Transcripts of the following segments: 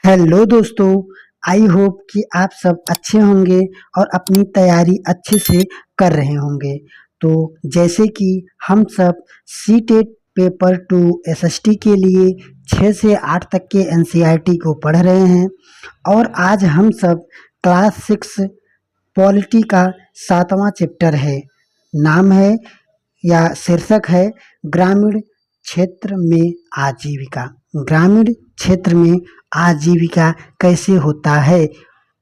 Hello दोस्तों। I hope कि आप सब अच्छे होंगे और अपनी तैयारी अच्छे से कर रहे होंगे। तो जैसे कि हम सब सीटेट पेपर 2 एसएसटी के लिए 6 से 8 तक के एनसीईआरटी को पढ़ रहे हैं और आज हम सब क्लास 6 पॉलिटी का 7वां चैप्टर है। नाम है या शीर्षक है ग्रामीण क्षेत्र में आजीविका। ग्रामीण क्षेत्र में आजीविका कैसे होता है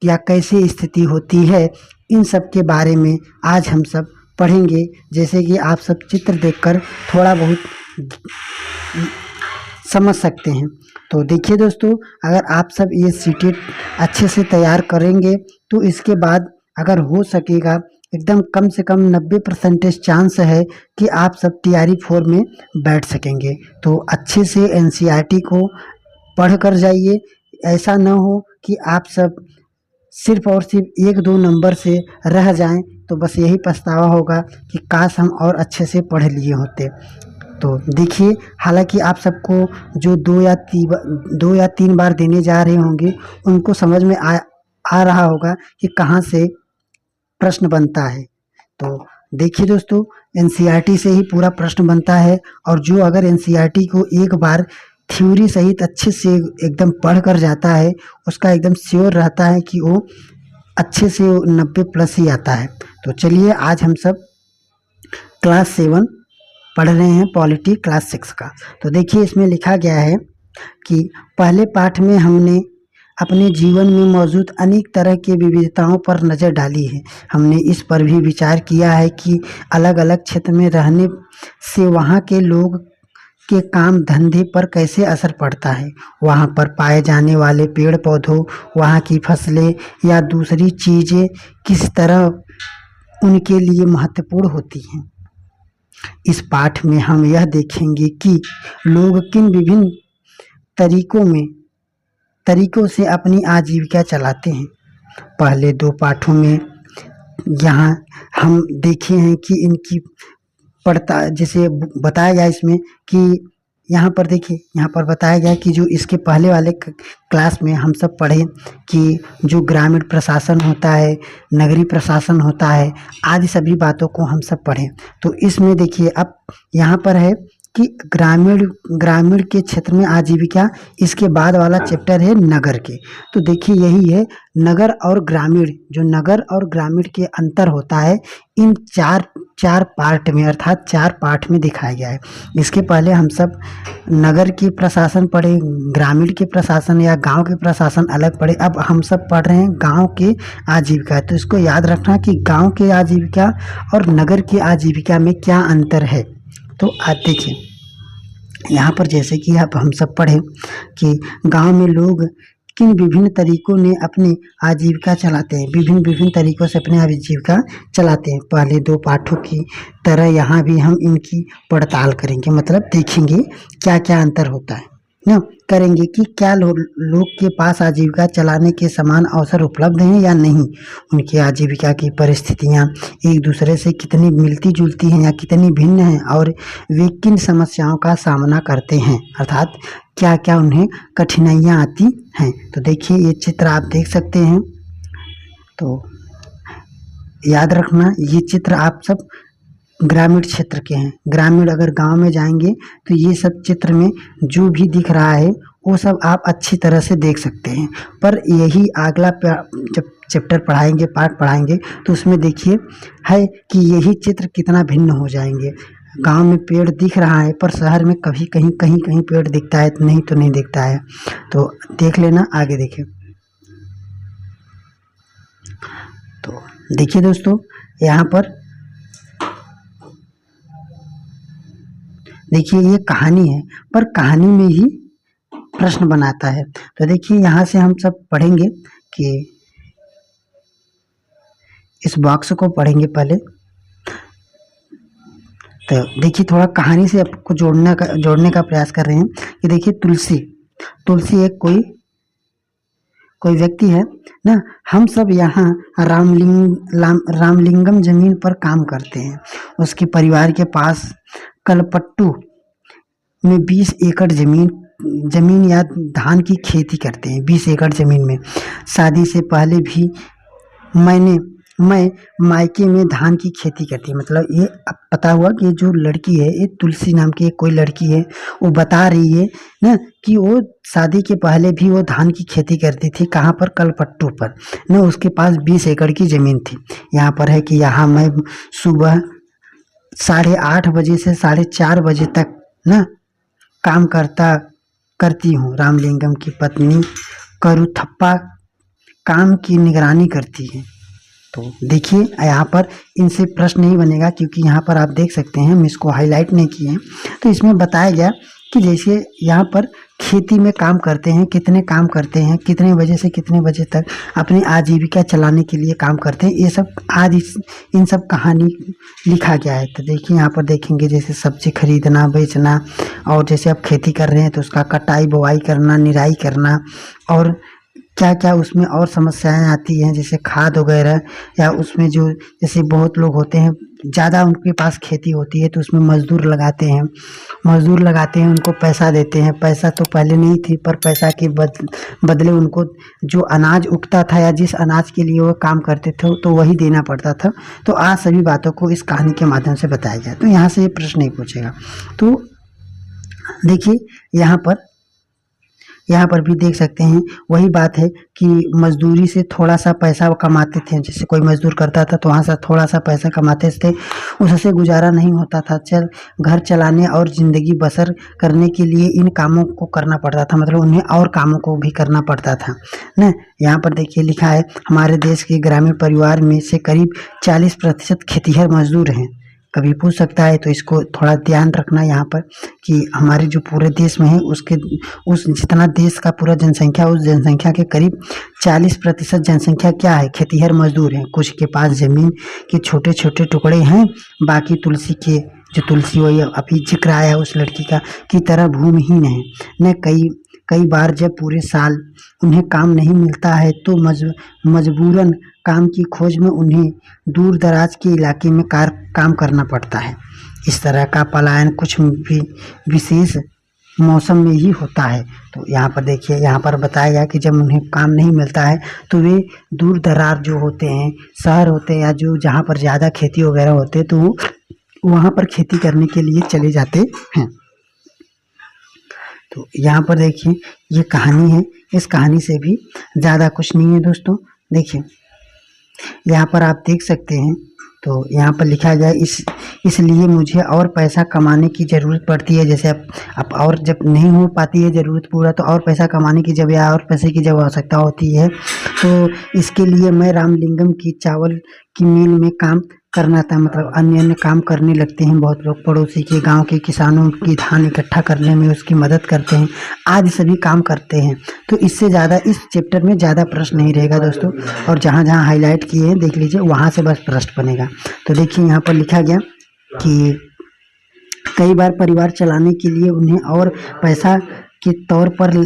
या कैसे स्थिति होती है, इन सब के बारे में आज हम सब पढ़ेंगे। जैसे कि आप सब चित्र देखकर थोड़ा बहुत समझ सकते हैं। तो देखिए दोस्तों, अगर आप सब ये सीटेट अच्छे से तैयार करेंगे तो इसके बाद अगर हो सकेगा एकदम कम से कम 90% चांस है कि आप सब TRE 4 में बैठ सकेंगे। तो अच्छे से एनसीईआरटी को पढ़ कर जाइए। ऐसा न हो कि आप सब सिर्फ और सिर्फ 1-2 नंबर से रह जाएं, तो बस यही पछतावा होगा कि काश हम और अच्छे से पढ़ लिए होते। तो देखिए, हालांकि आप सबको जो 2 या 3 बार देने जा रहे होंगे उनको समझ में आ रहा होगा कि कहाँ से प्रश्न बनता है। तो देखिए दोस्तों, एनसीईआरटी से ही पूरा प्रश्न बनता है और जो अगर एनसीईआरटी को एक बार थ्योरी सहित अच्छे से एकदम पढ़ कर जाता है, उसका एकदम श्योर रहता है कि वो अच्छे से 90+ ही आता है। तो चलिए, आज हम सब क्लास 7 पढ़ रहे हैं, पॉलिटी क्लास 6 का। तो देखिए, इसमें लिखा गया है कि पहले पाठ में हमने अपने जीवन में मौजूद अनेक तरह के विविधताओं पर नज़र डाली है। हमने इस पर भी विचार किया है कि अलग अलग क्षेत्र में रहने से वहाँ के लोग के काम धंधे पर कैसे असर पड़ता है। वहाँ पर पाए जाने वाले पेड़ पौधों, वहाँ की फसलें या दूसरी चीज़ें किस तरह उनके लिए महत्वपूर्ण होती हैं। इस पाठ में हम यह देखेंगे कि लोग किन विभिन्न तरीकों से अपनी आजीविका चलाते हैं। पहले 2 पाठों में यहाँ हम देखे हैं कि इनकी पढ़ता जैसे बताया गया इसमें कि यहाँ पर देखिए, यहाँ पर बताया गया कि जो इसके पहले वाले क्लास में हम सब पढ़े कि जो ग्रामीण प्रशासन होता है, नगरीय प्रशासन होता है, आदि सभी बातों को हम सब पढ़ें। तो इसमें देखिए, अब यहाँ पर है कि ग्रामीण के क्षेत्र में आजीविका। इसके बाद वाला चैप्टर है नगर के। तो देखिए, यही है नगर और ग्रामीण। जो नगर और ग्रामीण के अंतर होता है इन चार पार्ट में, अर्थात 4 पार्ट में दिखाया गया है। इसके पहले हम सब नगर के प्रशासन पढ़े, ग्रामीण के प्रशासन या गांव के प्रशासन अलग पढ़े। अब हम सब पढ़ रहे हैं गांव के आजीविका। तो इसको याद रखना कि गांव के आजीविका और नगर की आजीविका में क्या अंतर है। तो आप देखिए, यहाँ पर जैसे कि अब हम सब पढ़ें कि गांव में लोग किन विभिन्न तरीकों ने अपनी आजीविका चलाते हैं, विभिन्न तरीकों से अपनी आजीविका चलाते हैं। पहले 2 पाठों की तरह यहाँ भी हम इनकी पड़ताल करेंगे, मतलब देखेंगे क्या क्या अंतर होता है ना, करेंगे कि क्या लोग के पास आजीविका चलाने के समान अवसर उपलब्ध हैं या नहीं। उनकी आजीविका की परिस्थितियाँ एक दूसरे से कितनी मिलती जुलती हैं या कितनी भिन्न हैं और वे किन समस्याओं का सामना करते हैं, अर्थात क्या क्या उन्हें कठिनाइयाँ आती हैं। तो देखिए, ये चित्र आप देख सकते हैं। तो याद रखना, ये चित्र आप सब ग्रामीण क्षेत्र के हैं। ग्रामीण अगर गांव में जाएंगे तो ये सब चित्र में जो भी दिख रहा है वो सब आप अच्छी तरह से देख सकते हैं। पर यही अगला जब चैप्टर पढ़ाएंगे, पाठ पढ़ाएंगे, तो उसमें देखिए है कि यही चित्र कितना भिन्न हो जाएंगे। गांव में पेड़ दिख रहा है पर शहर में कभी कहीं पेड़ दिखता है, नहीं तो नहीं दिखता है। तो देख लेना, आगे देखिए। तो देखिए दोस्तों, यहाँ पर देखिए, ये कहानी है पर कहानी में ही प्रश्न बनाता है। तो देखिए, यहाँ से हम सब पढ़ेंगे कि इस बॉक्स को पढ़ेंगे पहले। तो देखिए, थोड़ा कहानी से आपको जोड़ने का प्रयास कर रहे हैं कि देखिए, तुलसी एक कोई व्यक्ति है ना। हम सब यहाँ रामलिंगम जमीन पर काम करते हैं। उसके परिवार के पास कलपट्टू में 20 एकड़ जमीन ज़मीन या धान की खेती करते हैं 20 एकड़ ज़मीन में। शादी से पहले भी मैं मायके में धान की खेती करती है। मतलब ये अब पता हुआ कि जो लड़की है, ये तुलसी नाम की कोई लड़की है, वो बता रही है ना कि वो शादी के पहले भी वो धान की खेती करती थी। कहाँ पर? कलपट्टू पर ना। उसके पास 20 एकड़ की ज़मीन थी। यहाँ पर है कि यहाँ मैं सुबह 8:30 बजे से 4:30 बजे तक ना काम करती हूँ। रामलिंगम की पत्नी करुथप्पा काम की निगरानी करती है। तो देखिए यहाँ पर इनसे प्रश्न नहीं बनेगा, क्योंकि यहाँ पर आप देख सकते हैं, हम इसको हाईलाइट नहीं किए हैं। तो इसमें बताया गया कि जैसे यहाँ पर खेती में काम करते हैं, कितने काम करते हैं, कितने बजे से कितने बजे तक अपनी आजीविका चलाने के लिए काम करते हैं, ये सब आज इन सब कहानी लिखा गया है। तो देखिए यहाँ पर देखेंगे जैसे सब्जी खरीदना, बेचना, और जैसे आप खेती कर रहे हैं तो उसका कटाई बुवाई करना, निराई करना, और क्या क्या उसमें और समस्याएं आती हैं, जैसे खाद वगैरह, या उसमें जो जैसे बहुत लोग होते हैं, ज़्यादा उनके पास खेती होती है तो उसमें मजदूर लगाते हैं, उनको पैसा देते हैं। पैसा तो पहले नहीं थी, पर पैसा के बदले उनको जो अनाज उगता था या जिस अनाज के लिए वो काम करते थे तो वही देना पड़ता था। तो आज सभी बातों को इस कहानी के माध्यम से बताया गया। तो यहाँ से ये प्रश्न नहीं पूछेगा। तो देखिए यहाँ पर भी देख सकते हैं, वही बात है कि मजदूरी से थोड़ा सा पैसा कमाते थे। जैसे कोई मजदूर करता था तो वहाँ से थोड़ा सा पैसा कमाते थे, उससे गुजारा नहीं होता था। घर चलाने और ज़िंदगी बसर करने के लिए इन कामों को करना पड़ता था, मतलब उन्हें और कामों को भी करना पड़ता था ना। यहाँ पर देखिए लिखा है, हमारे देश के ग्रामीण परिवार में से करीब 40% खेतिहर मजदूर हैं। कभी पूछ सकता है, तो इसको थोड़ा ध्यान रखना यहाँ पर कि हमारे जो पूरे देश में है उस जितना देश का पूरा जनसंख्या, उस जनसंख्या के करीब 40% जनसंख्या क्या है? खेतिहर मजदूर हैं। कुछ के पास ज़मीन के छोटे छोटे टुकड़े हैं, बाकी तुलसी वही अभी जिक्र आया उस लड़की का की तरह भूमिहीन है न। कई बार जब पूरे साल उन्हें काम नहीं मिलता है तो मजबूरन काम की खोज में उन्हें दूर दराज के इलाके में काम करना पड़ता है। इस तरह का पलायन कुछ भी विशेष मौसम में ही होता है। तो यहाँ पर देखिए, यहाँ पर बताया गया कि जब उन्हें काम नहीं मिलता है तो वे दूर दराज जो होते हैं, शहर होते हैं, या जो जहाँ पर ज़्यादा खेती वगैरह होते हैं, तो वहाँ पर खेती करने के लिए चले जाते हैं। तो यहाँ पर देखिए ये कहानी है, इस कहानी से भी ज़्यादा कुछ नहीं है दोस्तों। देखिए यहाँ पर आप देख सकते हैं, तो यहाँ पर लिखा गया इसलिए मुझे और पैसा कमाने की ज़रूरत पड़ती है। जैसे अब और जब नहीं हो पाती है ज़रूरत पूरा, तो और पैसा कमाने की जब या और पैसे की जब आवश्यकता होती है, तो इसके लिए मैं रामलिंगम की चावल की मिल में काम करना था। मतलब अन्य काम करने लगते हैं बहुत लोग, पड़ोसी के गांव के किसानों की धान इकट्ठा करने में उसकी मदद करते हैं, आज सभी काम करते हैं। तो इससे ज़्यादा इस चैप्टर में ज़्यादा प्रश्न नहीं रहेगा दोस्तों, और जहाँ जहाँ हाईलाइट किए हैं देख लीजिए, वहाँ से बस प्रश्न बनेगा। तो देखिए यहाँ पर लिखा गया कि कई बार परिवार चलाने के लिए उन्हें और पैसा के तौर पर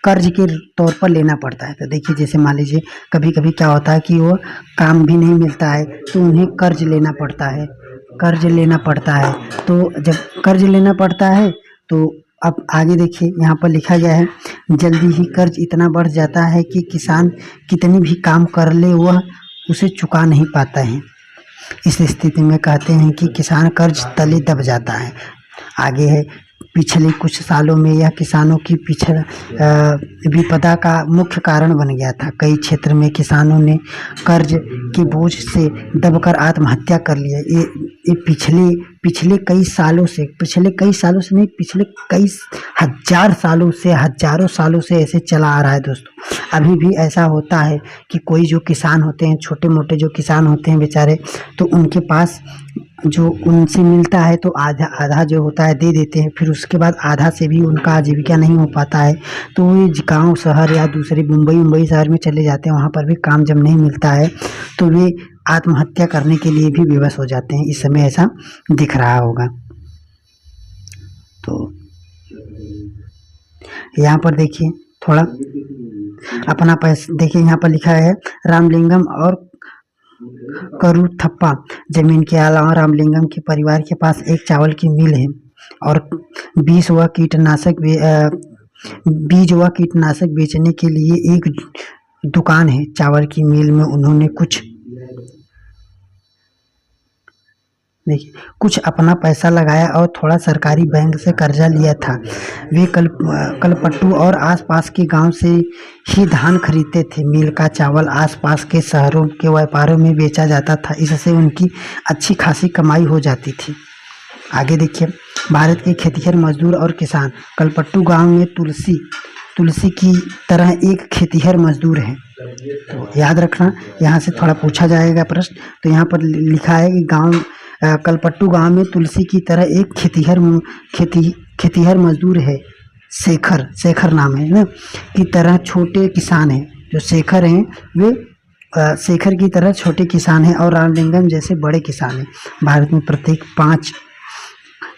कर्ज के तौर पर लेना पड़ता है। तो देखिए जैसे मान लीजिए कभी कभी क्या होता है कि वो काम भी नहीं मिलता है तो उन्हें कर्ज लेना पड़ता है। तो जब कर्ज लेना पड़ता है तो अब आगे देखिए यहाँ पर लिखा गया है, जल्दी ही कर्ज इतना बढ़ जाता है कि किसान कितनी भी काम कर ले वह उसे चुका नहीं पाता है। इस स्थिति में कहते हैं कि किसान कर्ज तले दब जाता है। आगे है, पिछले कुछ सालों में यह किसानों की विपदा का मुख्य कारण बन गया था। कई क्षेत्र में किसानों ने कर्ज के बोझ से दबकर आत्महत्या कर लिया। ये पिछले कई सालों से नहीं, पिछले कई हजारों सालों से ऐसे चला आ रहा है दोस्तों। अभी भी ऐसा होता है कि कोई जो किसान होते हैं, छोटे मोटे जो किसान होते हैं बेचारे, तो उनके पास जो उनसे मिलता है तो आधा जो होता है दे देते हैं, फिर उसके बाद आधा से भी उनका आजीविका नहीं हो पाता है, तो वे गांव शहर या दूसरे मुंबई शहर में चले जाते हैं। वहाँ पर भी काम जब नहीं मिलता है तो वे आत्महत्या करने के लिए भी विवश हो जाते हैं। इस समय ऐसा दिख रहा होगा। तो यहाँ पर देखिए थोड़ा अपना पैसा देखिए, यहाँ पर लिखा है रामलिंगम और करुथप्पा जमीन के अलावा रामलिंगम के परिवार के पास एक चावल की मिल है। और 20 व कीटनाशक बीज व कीटनाशक बेचने के लिए एक दुकान है। चावल की मिल में उन्होंने कुछ अपना पैसा लगाया और थोड़ा सरकारी बैंक से कर्जा लिया था। वे कलपट्टू और आसपास के गांव से ही धान खरीदते थे। मिल का चावल आसपास के शहरों के व्यापारों में बेचा जाता था, इससे उनकी अच्छी खासी कमाई हो जाती थी। आगे देखिए, भारत के खेतिहर मजदूर और किसान। कलपट्टू गांव में तुलसी की तरह एक खेतिहर मजदूर है। तो याद रखना, यहाँ से थोड़ा पूछा जाएगा प्रश्न। तो यहाँ पर लिखा है कि कलपट्टू गांव में तुलसी की तरह एक खेतिहर मजदूर है। शेखर नाम है ना, की तरह छोटे किसान हैं। जो शेखर हैं वे शेखर की तरह छोटे किसान हैं और रामलिंगम जैसे बड़े किसान हैं। भारत में प्रत्येक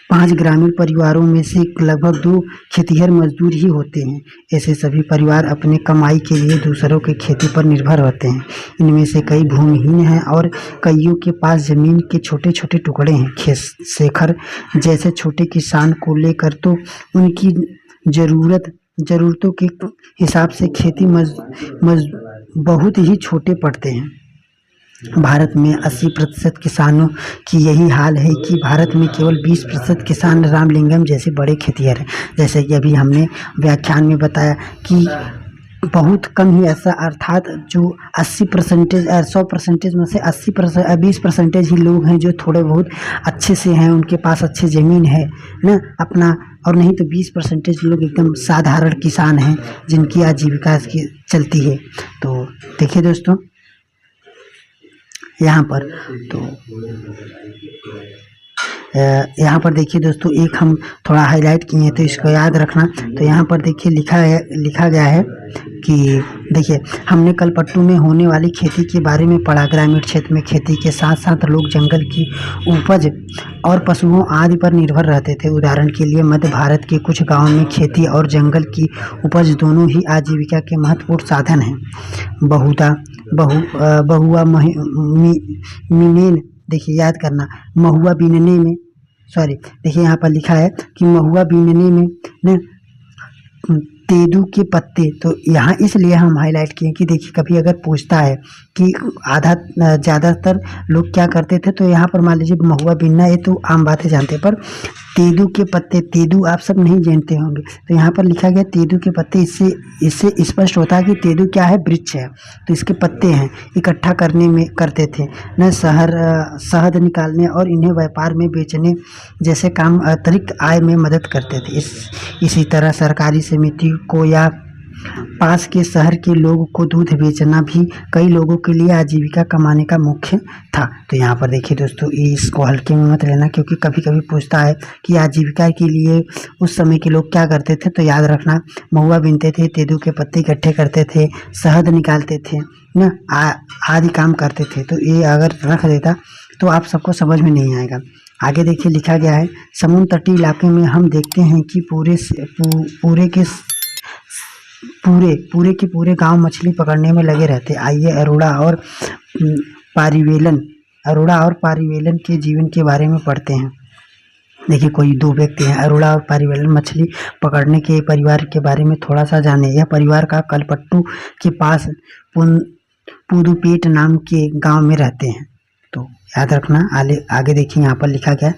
पाँच ग्रामीण परिवारों में से लगभग 2 खेतिहर मजदूर ही होते हैं। ऐसे सभी परिवार अपने कमाई के लिए दूसरों की खेती पर निर्भर होते हैं। इनमें से कई भूमिहीन हैं और कईयों के पास जमीन के छोटे छोटे टुकड़े हैं। शेखर जैसे छोटे किसान को लेकर तो उनकी जरूरतों के हिसाब से खेती बहुत ही छोटे पड़ते हैं। भारत में 80% किसानों की यही हाल है कि भारत में केवल 20% किसान रामलिंगम जैसे बड़े खेतिहर हैं। जैसे कि अभी हमने व्याख्यान में बताया कि बहुत कम ही ऐसा, अर्थात जो 100% में से 20% ही लोग हैं जो थोड़े बहुत अच्छे से हैं, उनके पास अच्छी ज़मीन है ना अपना, और नहीं तो 20% लोग एकदम साधारण किसान हैं जिनकी आजीविका चलती है। तो देखिए दोस्तों, यहाँ पर देखिए दोस्तों, एक हम थोड़ा हाईलाइट किए हैं तो इसको याद रखना। तो यहाँ पर देखिए लिखा गया है कि देखिए, हमने कलपट्टू में होने वाली खेती के बारे में पढ़ा। ग्रामीण क्षेत्र में खेती के साथ साथ लोग जंगल की उपज और पशुओं आदि पर निर्भर रहते थे। उदाहरण के लिए मध्य भारत के कुछ गांवों में खेती और जंगल की उपज दोनों ही आजीविका के महत्वपूर्ण साधन हैं। बहुआ देखिए याद करना, महुआ बीनने में देखिए यहाँ पर लिखा है कि महुआ बीनने में न तेंदू के पत्ते। तो यहाँ इसलिए हम हाईलाइट किए कि देखिए, कभी अगर पूछता है कि ज़्यादातर लोग क्या करते थे, तो यहाँ पर मान लीजिए महुआ बीनना, ये तो आम बात है जानते, पर तेंदू के पत्ते, तेंदू आप सब नहीं जानते होंगे, तो यहाँ पर लिखा गया तेंदू के पत्ते। इससे स्पष्ट होता है कि तेंदू क्या है, वृक्ष है, तो इसके पत्ते हैं, इकट्ठा करते थे न शहद निकालने और इन्हें व्यापार में बेचने जैसे काम अतिरिक्त आय में मदद करते थे। इसी तरह सरकारी समिति को या पास के शहर के लोगों को दूध बेचना भी कई लोगों के लिए आजीविका कमाने का मुख्य था। तो यहाँ पर देखिए दोस्तों, इसको हल्के में मत लेना, क्योंकि कभी कभी पूछता है कि आजीविका के लिए उस समय के लोग क्या करते थे। तो याद रखना, महुआ बीनते थे, तेंदू के पत्ते इकट्ठे करते थे, शहद निकालते थे ना, आदि काम करते थे। तो ये अगर रख देता तो आप सबको समझ में नहीं आएगा। आगे देखिए, लिखा गया है, समुद्र तटीय इलाके में हम देखते हैं कि पूरे के पूरे गांव मछली पकड़ने में लगे रहते। आइए अरोड़ा और पारिवेलन के जीवन के बारे में पढ़ते हैं। देखिए, कोई 2 व्यक्ति हैं, अरोड़ा और पारिवेलन, मछली पकड़ने के परिवार के बारे में थोड़ा सा जाने। यह परिवार का कलपट्टू के पास पुदुपेट नाम के गांव में रहते हैं। तो याद रखना। आगे देखिए, यहाँ पर लिखा गया,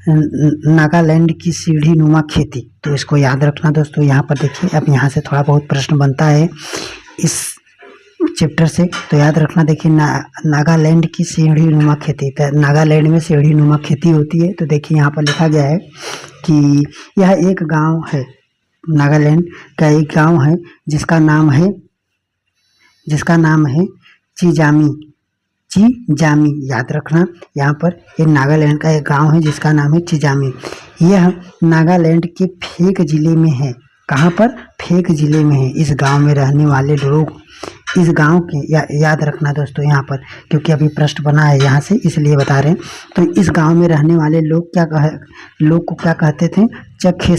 नागालैंड की सीढ़ी नुमा खेती। तो इसको याद रखना दोस्तों। यहाँ पर देखिए, अब यहाँ से थोड़ा बहुत प्रश्न बनता है इस चैप्टर से, तो याद रखना। देखिए, नागालैंड की सीढ़ी नुमा खेती, तो नागालैंड में सीढ़ी नुमा खेती होती है। तो देखिए, यहाँ पर लिखा गया है कि यह एक गांव है, नागालैंड का एक गांव है जिसका नाम है चिजामी। याद रखना, यहाँ पर ये नागालैंड का एक गांव है जिसका नाम है चिजामी। यह नागालैंड के फेक जिले में है। कहाँ पर? फेक जिले में है। इस गांव में रहने वाले लोग इस गांव के याद रखना दोस्तों यहाँ पर, क्योंकि अभी प्रश्न बना है यहाँ से, इसलिए बता रहे हैं। तो इस गांव में रहने वाले लोग को क्या कहते थे? चखे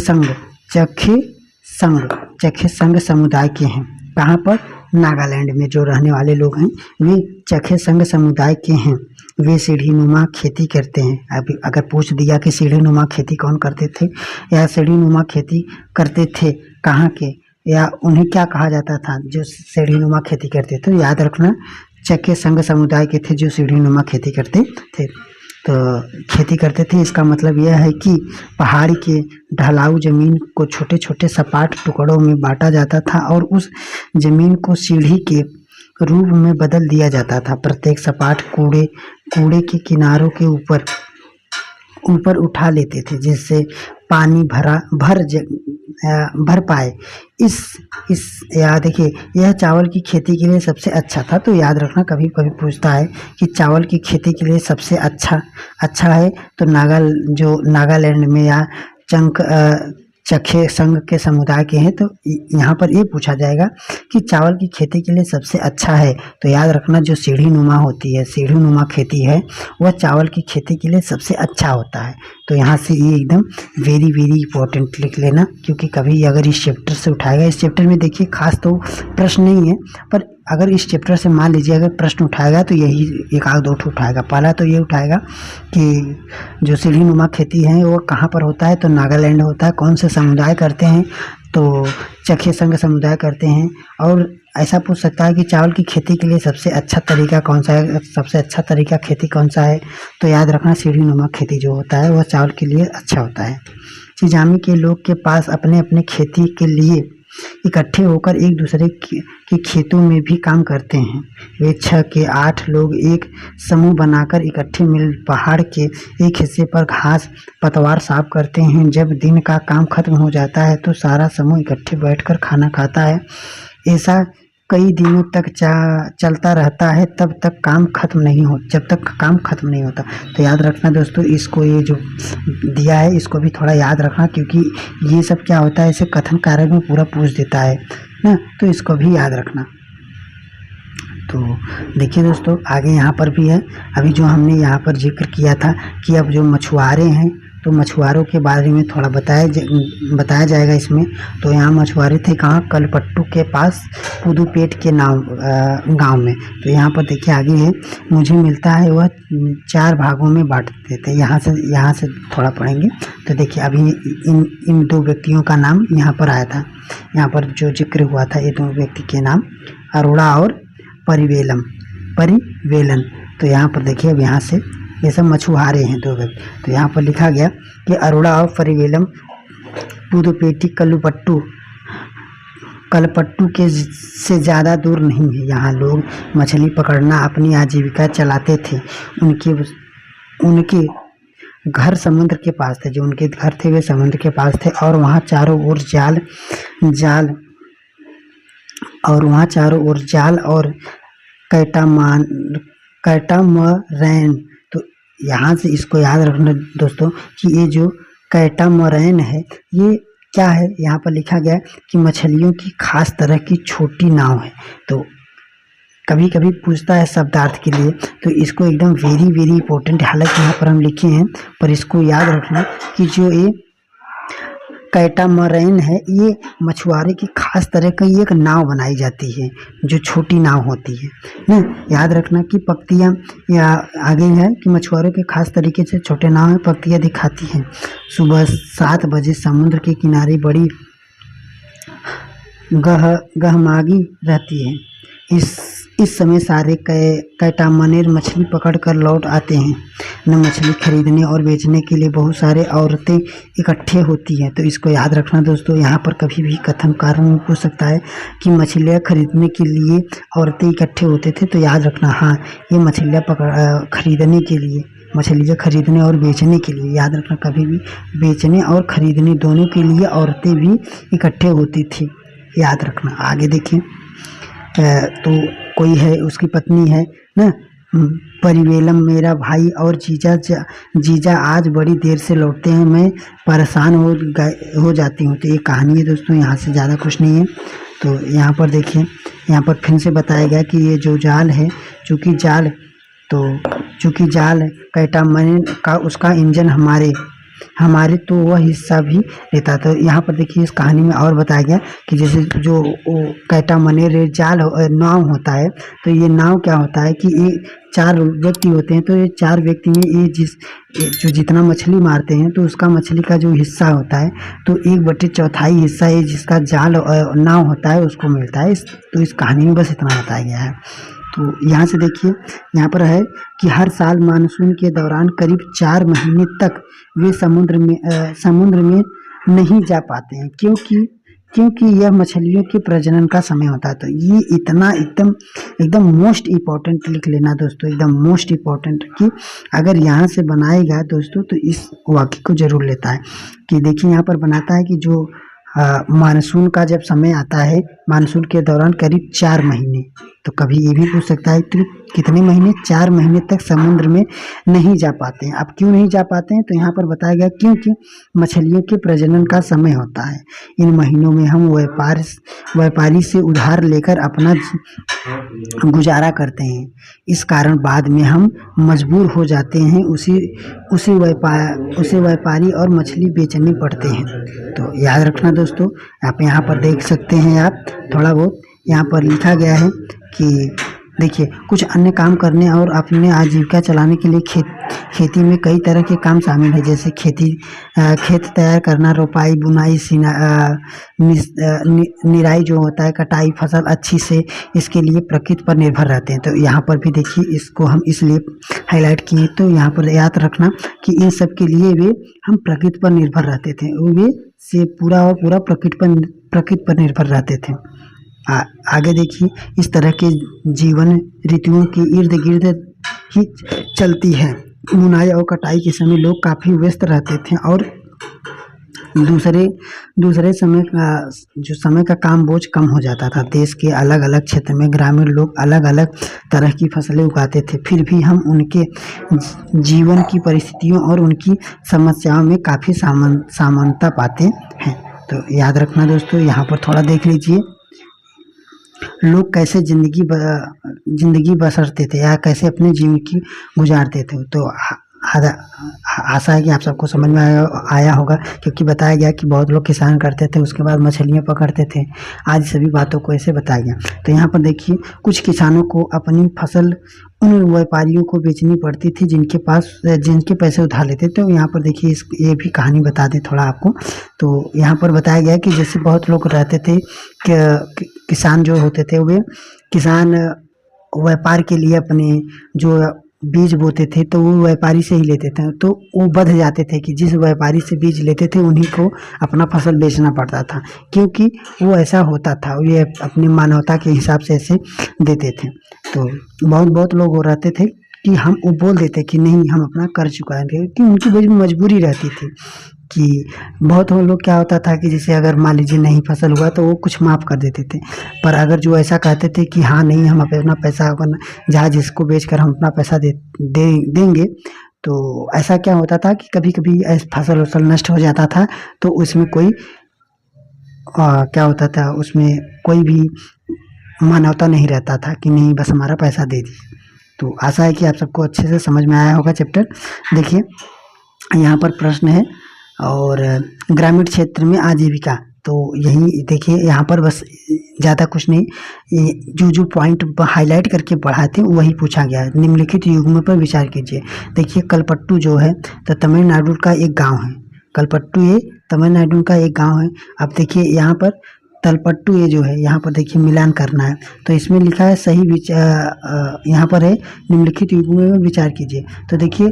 संघ समुदाय के हैं। कहाँ पर? नागालैंड में जो रहने वाले लोग हैं वे चखे संघ समुदाय के हैं। वे सीढ़ीनुमा खेती करते हैं। अभी अगर पूछ दिया कि सीढ़ीनुमा खेती कौन करते थे या सीढ़ीनुमा खेती करते थे कहाँ के, या उन्हें क्या कहा जाता था जो सीढ़ीनुमा खेती करते थे, तो याद रखना चके संघ समुदाय के थे जो सीढ़ीनुमा खेती करते थे। तो खेती करते थे इसका मतलब यह है कि पहाड़ के ढलाऊ जमीन को छोटे छोटे सपाट टुकड़ों में बांटा जाता था और उस जमीन को सीढ़ी के रूप में बदल दिया जाता था। प्रत्येक सपाट कूड़े के किनारों के ऊपर उठा लेते थे जिससे पानी भर पाए। इस याद देखिए, यह चावल की खेती के लिए सबसे अच्छा था। तो याद रखना कभी कभी पूछता है कि चावल की खेती के लिए सबसे अच्छा है तो नागालैंड में या चखे संघ के समुदाय के हैं, तो यहाँ पर ये पूछा जाएगा कि चावल की खेती के लिए सबसे अच्छा है। तो याद रखना जो सीढ़ीनुमा होती है, सीढ़ीनुमा खेती है, वह चावल की खेती के लिए सबसे अच्छा होता है। तो यहाँ से ये एकदम वेरी वेरी इंपॉर्टेंट लिख लेना, क्योंकि कभी अगर इस चैप्टर से उठाएगा, इस चैप्टर में देखिए खास तो प्रश्न नहीं है, पर अगर इस चैप्टर से मान लीजिए अगर प्रश्न उठाएगा तो यही एक आध दो ठो उठाएगा। पहला तो ये उठाएगा कि जो सीढ़ीनुमा खेती है वो कहाँ पर होता है, तो नागालैंड होता है। कौन से समुदाय करते हैं, तो चखे संघ समुदाय करते हैं। और ऐसा पूछ सकता है कि चावल की खेती के लिए सबसे अच्छा तरीका कौन सा है, सबसे अच्छा तरीका खेती कौन सा है, तो याद रखना सीढ़ीनुमा खेती जो होता है वह चावल के लिए अच्छा होता है। सिजामी के लोग के पास अपने अपने खेती के लिए इकट्ठे होकर एक दूसरे के खेतों में भी काम करते हैं। वे 6 के 8 लोग एक समूह बनाकर इकट्ठे मिल पहाड़ के एक हिस्से पर घास पतवार साफ करते हैं। जब दिन का काम खत्म हो जाता है तो सारा समूह इकट्ठे बैठकर खाना खाता है। ऐसा कई दिनों तक चलता रहता है जब तक काम खत्म नहीं होता। तो याद रखना दोस्तों, इसको ये जो दिया है इसको भी थोड़ा याद रखना, क्योंकि ये सब क्या होता है, इसे कथन कारक में पूरा पूछ देता है ना, तो इसको भी याद रखना। तो देखिए दोस्तों आगे यहाँ पर भी है। अभी जो हमने यहाँ पर जिक्र किया था कि अब जो मछुआरे हैं, तो मछुआरों के बारे में थोड़ा बताया जाएगा इसमें। तो यहाँ मछुआरे थे कहाँ, कलपट्टू के पास पुदुपेट के गांव में। तो यहाँ पर देखिए आगे है, मुझे मिलता है वह 4 भागों में बांटते थे। यहाँ से थोड़ा पढ़ेंगे। तो देखिए अभी इन 2 व्यक्तियों का नाम यहाँ पर आया था, यहाँ पर जो जिक्र हुआ था, ये 2 व्यक्ति के नाम अरोड़ा और परिवेलन। तो यहाँ पर देखिए अब यहाँ से ये सब मछुआरे हैं 2 व्यक्ति। तो यहाँ पर लिखा गया कि अरोड़ा और परिवेलम पुदुपेटी कलपट्टू के से ज़्यादा दूर नहीं है। यहाँ लोग मछली पकड़ना अपनी आजीविका चलाते थे। उनके घर समुद्र के पास थे, जो उनके घर थे वे समुद्र के पास थे, और वहाँ चारों ओर जाल और कैटामरैन। तो यहाँ से इसको याद रखना दोस्तों कि ये जो कैटामरैन है ये क्या है, यहाँ पर लिखा गया कि मछलियों की खास तरह की छोटी नाव है। तो कभी कभी पूछता है शब्दार्थ के लिए, तो इसको एकदम वेरी वेरी इंपॉर्टेंट, हालांकि यहाँ पर हम लिखे हैं पर इसको याद रखना कि जो ये कैटामरैन है ये मछुआरे की खास तरह की एक नाव बनाई जाती है जो छोटी नाव होती है ना। याद रखना कि पंक्तियाँ या आगे है कि मछुआरों के खास तरीके से छोटे नाव में पंक्तियाँ दिखाती हैं। सुबह 7 बजे समुद्र के किनारे बड़ी गहमागी रहती है। इस समय सारे कैटामरैन मछली पकड़कर लौट आते हैं न। मछली खरीदने और बेचने के लिए बहुत सारे औरतें इकट्ठे होती हैं। तो इसको याद रखना दोस्तों, यहाँ पर कभी भी कथन कारण में पूछ सकता है कि मछलियाँ खरीदने के लिए औरतें इकट्ठे होते थे। तो याद रखना हाँ, ये मछलियाँ खरीदने के लिए, मछलियाँ खरीदने और बेचने के लिए, याद रखना कभी भी बेचने और खरीदने दोनों के लिए औरतें भी इकट्ठे होती थी, याद रखना। आगे देखिए, तो कोई है उसकी पत्नी है ना, परिवेलम मेरा भाई और जीजा आज बड़ी देर से लौटते हैं, मैं परेशान हो जाती हूँ। तो ये कहानी है दोस्तों, यहाँ से ज़्यादा कुछ नहीं है। तो यहाँ पर देखिए, यहाँ पर फिर से बताया गया कि ये जो जाल है, चूँकि जाल कैटामरैन का उसका इंजन हमारे तो वह हिस्सा भी लेता था। यहाँ पर देखिए इस कहानी में और बताया गया कि जैसे जो कैटा मनेरे जाल नाव होता है, तो ये नाव क्या होता है कि ये 4 व्यक्ति होते हैं, तो ये 4 व्यक्ति में ये जो जितना मछली मारते हैं तो उसका मछली का जो हिस्सा होता है तो 1/4 हिस्सा ये जिसका जाल नाव होता है उसको मिलता है। तो इस कहानी में बस इतना बताया गया है। तो यहाँ से देखिए यहाँ पर है कि हर साल मानसून के दौरान करीब 4 महीने तक वे समुद्र में नहीं जा पाते हैं, क्योंकि यह मछलियों के प्रजनन का समय होता है। तो ये इतना एकदम एकदम मोस्ट इम्पोर्टेंट लिख लेना दोस्तों, एकदम मोस्ट इम्पोर्टेंट कि अगर यहाँ से बनाएगा दोस्तों तो इस वाक्य को जरूर लेता है। कि देखिए यहाँ पर बनाता है कि जो मानसून का जब समय आता है, मानसून के दौरान करीब 4 महीने, तो कभी ये भी पूछ सकता है कि कितने महीने, 4 महीने तक समुद्र में नहीं जा पाते हैं। अब क्यों नहीं जा पाते हैं, तो यहाँ पर बताया गया क्योंकि मछलियों के प्रजनन का समय होता है। इन महीनों में हम व्यापारी से उधार लेकर अपना गुजारा करते हैं। इस कारण बाद में हम मजबूर हो जाते हैं उसे व्यापारी और मछली बेचने पड़ते हैं। तो याद रखना दोस्तों, आप यहाँ पर देख सकते हैं, आप थोड़ा बहुत यहाँ पर लिखा गया है कि देखिए कुछ अन्य काम करने और अपने आजीविका चलाने के लिए खेती में कई तरह के काम शामिल है, जैसे खेत तैयार करना, रोपाई, बुनाई, निराई जो होता है, कटाई, फसल अच्छी से, इसके लिए प्रकृति पर निर्भर रहते हैं। तो यहाँ पर भी देखिए इसको हम इसलिए हाईलाइट किए, तो यहाँ पर याद रखना कि इन सब के लिए वे हम प्रकृति पर निर्भर रहते थे, वे से पूरा और पूरा प्रकृति पर निर्भर रहते थे। आगे देखिए इस तरह के जीवन ऋतुओं के इर्द गिर्द ही चलती है। बुनाई और कटाई के समय लोग काफ़ी व्यस्त रहते थे और दूसरे समय का काम बोझ कम हो जाता था। देश के अलग अलग क्षेत्र में ग्रामीण लोग अलग अलग तरह की फसलें उगाते थे, फिर भी हम उनके जीवन की परिस्थितियों और उनकी समस्याओं में काफ़ी समानता पाते हैं। तो याद रखना दोस्तों, यहाँ पर थोड़ा देख लीजिए लोग कैसे जिंदगी बसरते थे या कैसे अपने जीवन की गुजारते थे। तो आशा है कि आप सबको समझ में आया होगा, क्योंकि बताया गया कि बहुत लोग किसान करते थे, उसके बाद मछलियाँ पकड़ते थे, आज सभी बातों को ऐसे बताया गया। तो यहाँ पर देखिए कुछ किसानों को अपनी फसल उन व्यापारियों को बेचनी पड़ती थी जिनके पैसे उधार लेते। तो यहाँ पर देखिए ये भी कहानी बता दें थोड़ा आपको। तो यहाँ पर बताया गया कि जैसे बहुत लोग रहते थे, किसान जो होते थे वे किसान व्यापार के लिए अपने जो बीज बोते थे तो वो व्यापारी से ही लेते थे, तो वो बध जाते थे कि जिस व्यापारी से बीज लेते थे उन्हीं को अपना फसल बेचना पड़ता था, क्योंकि वो ऐसा होता था, ये अपनी मानवता के हिसाब से ऐसे देते थे। तो बहुत लोग हो रहते थे कि वो बोल देते कि नहीं हम अपना कर चुकाएंगे, कि उनकी मजबूरी रहती थी। कि बहुत लोग क्या होता था कि जैसे अगर मान लीजिए नहीं फसल हुआ तो वो कुछ माफ़ कर देते थे, पर अगर जो ऐसा कहते थे कि हाँ नहीं हम अपना पैसा जहाज इसको बेचकर हम अपना पैसा देंगे, तो ऐसा क्या होता था कि कभी कभी फसल नष्ट हो जाता था, तो उसमें कोई क्या होता था, उसमें कोई भी मानवता नहीं रहता था कि नहीं बस हमारा पैसा दे दीजिए। तो आशा है कि आप सबको अच्छे से समझ में आया होगा चैप्टर। देखिए यहाँ पर प्रश्न है, और ग्रामीण क्षेत्र में आजीविका, तो यही देखिए यहाँ पर बस ज़्यादा कुछ नहीं, जो पॉइंट हाईलाइट करके पढ़ाए थे वही पूछा गया है। निम्नलिखित युग्म पर विचार कीजिए। देखिए कलपट्टू जो है तो तमिलनाडु का एक गांव है, कलपट्टू ये तमिलनाडु का एक गांव है। अब देखिए यहाँ पर तलपट्टू ये जो है, यहाँ पर देखिए मिलान करना है, तो इसमें लिखा है सही यहाँ पर है निम्नलिखित युग्म में विचार कीजिए। तो देखिए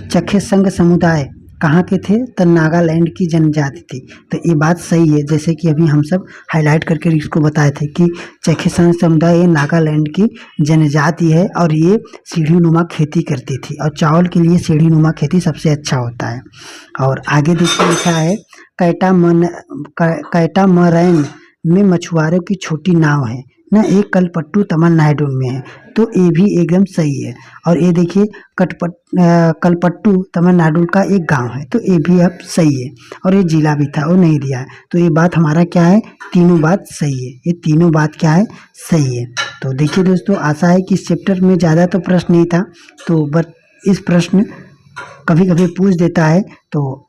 चखे संघ समुदाय कहाँ के थे, तो नागालैंड की जनजाति थी। तो ये बात सही है, जैसे कि अभी हम सब हाईलाइट करके इसको बताए थे कि चखे संघ समुदाय ये नागालैंड की जनजाति है और ये सीढ़ी नुमा खेती करती थी, और चावल के लिए सीढ़ी नुमा खेती सबसे अच्छा होता है। और आगे देखिए लिखा है कैटामरैन में मछुआरों की छोटी नाव है ना, एक कलपट्टू तमिलनाडु में है, तो ये भी एकदम सही है। और ये देखिए कलपट्टू तमिलनाडु का एक गांव है, तो ये भी अब सही है। और ये जिला भी था, वो नहीं दिया है, तो ये बात हमारा क्या है, तीनों बात सही है, ये तीनों बात क्या है, सही है। तो देखिए दोस्तों, आशा है कि इस चैप्टर में ज़्यादा तो प्रश्न नहीं था, तो बस इस प्रश्न कभी कभी पूछ देता है। तो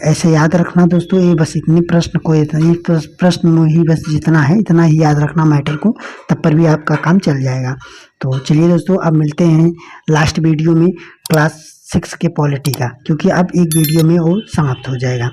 ऐसे याद रखना दोस्तों, ये बस इतनी प्रश्न को इतनी प्रश्न में ही बस जितना है इतना ही याद रखना मैटर को, तब पर भी आपका काम चल जाएगा। तो चलिए दोस्तों, अब मिलते हैं लास्ट वीडियो में क्लास 6 के पॉलिटी का, क्योंकि अब एक वीडियो में वो समाप्त हो जाएगा।